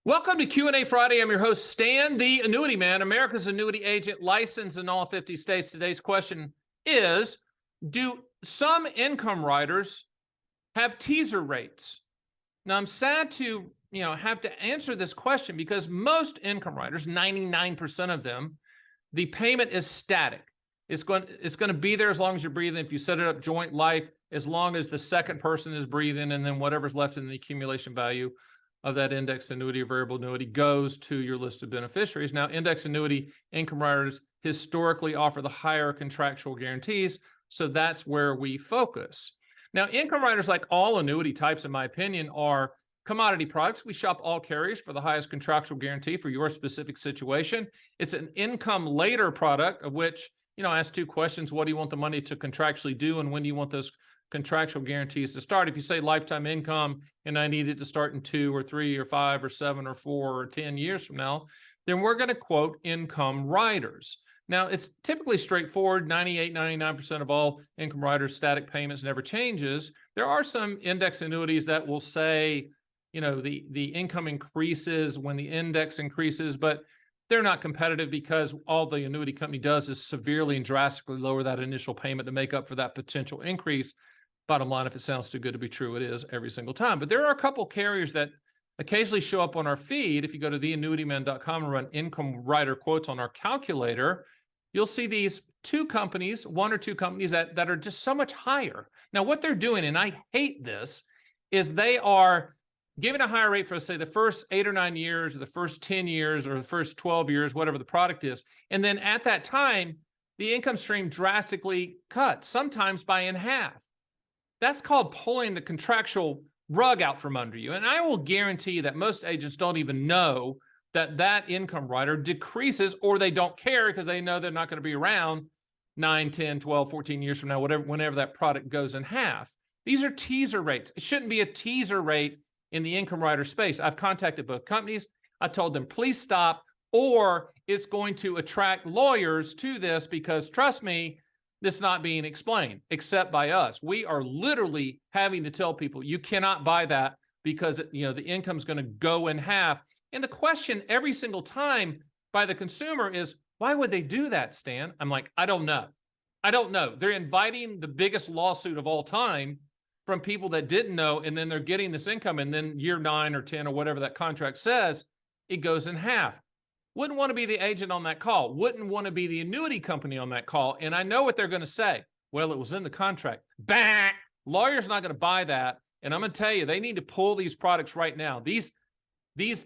Welcome to Q&A Friday. I'm your host, Stan, the Annuity Man, America's annuity agent, licensed in all 50 states. Today's question is, do some income riders have teaser rates? Now, I'm sad to have to answer this question because most income riders, 99% of them, the payment is static. It's going to be there as long as you're breathing. If you set it up joint life, as long as the second person is breathing, and then whatever's left in the accumulation value of that index annuity or variable annuity goes to your list of beneficiaries. Now, index annuity income riders historically offer the higher contractual guarantees, so that's where we focus. Now, income riders, like all annuity types, in my opinion, are commodity products. We shop all carriers for the highest contractual guarantee for your specific situation. It's an income later product, of which, I ask two questions. What do you want the money to contractually do, and when do you want those contractual guarantees to start? If you say lifetime income and I need it to start in 2 or 3 or 5 or 7 or 4 or 10 years from now, then we're going to quote income riders. Now, it's typically straightforward. 98, 99% of all income riders, static payments never changes. There are some index annuities that will say, the income increases when the index increases, but they're not competitive because all the annuity company does is severely and drastically lower that initial payment to make up for that potential increase. Bottom line, if it sounds too good to be true, it is every single time. But there are a couple carriers that occasionally show up on our feed. If you go to theannuityman.com and run income rider quotes on our calculator, you'll see these one or two companies that are just so much higher. Now, what they're doing, and I hate this, is they are giving a higher rate for, say, the first 8 or 9 years, or the first 10 years, or the first 12 years, whatever the product is. And then at that time, the income stream drastically cuts, sometimes by in half. That's called pulling the contractual rug out from under you. And I will guarantee you that most agents don't even know that income rider decreases, or they don't care because they know they're not going to be around 9, 10, 12, 14 years from now, whenever that product goes in half. These are teaser rates. It shouldn't be a teaser rate in the income rider space. I've contacted both companies. I told them, please stop, or it's going to attract lawyers to this because, trust me, this is not being explained except by us. We are literally having to tell people, you cannot buy that because the income's going to go in half. And the question every single time by the consumer is, why would they do that, Stan? I'm like, I don't know. I don't know. They're inviting the biggest lawsuit of all time from people that didn't know, and then they're getting this income, and then year 9 or 10 or whatever that contract says, it goes in half. Wouldn't want to be the agent on that call. Wouldn't want to be the annuity company on that call. And I know what they're going to say. Well, it was in the contract. Bah! Lawyer's not going to buy that. And I'm going to tell you, they need to pull these products right now. These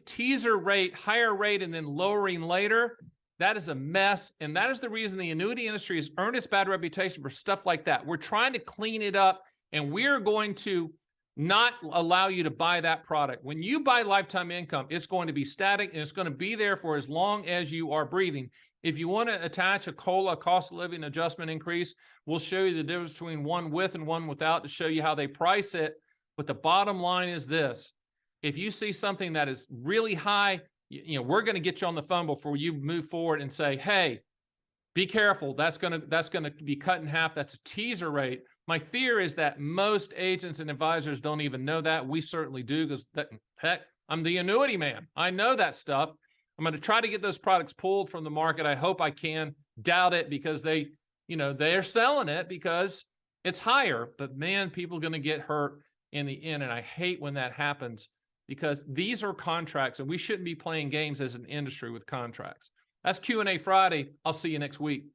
teaser rate, higher rate, and then lowering later, that is a mess. And that is the reason the annuity industry has earned its bad reputation for stuff like that. We're trying to clean it up, and we're going to not allow you to buy that product. When you buy lifetime income, it's going to be static, and it's going to be there for as long as you are breathing. If you want to attach a COLA, cost of living adjustment increase, we'll show you the difference between one with and one without to show you how they price it. But the bottom line is this. If you see something that is really high, we're going to get you on the phone before you move forward and say, hey, be careful. That's going to be cut in half. That's a teaser rate. My fear is that most agents and advisors don't even know that. We certainly do, because heck, I'm the annuity man. I know that stuff. I'm going to try to get those products pulled from the market. I hope I can. Doubt it, because they're selling it because it's higher. But man, people are going to get hurt in the end. And I hate when that happens, because these are contracts, and we shouldn't be playing games as an industry with contracts. That's Q&A Friday. I'll see you next week.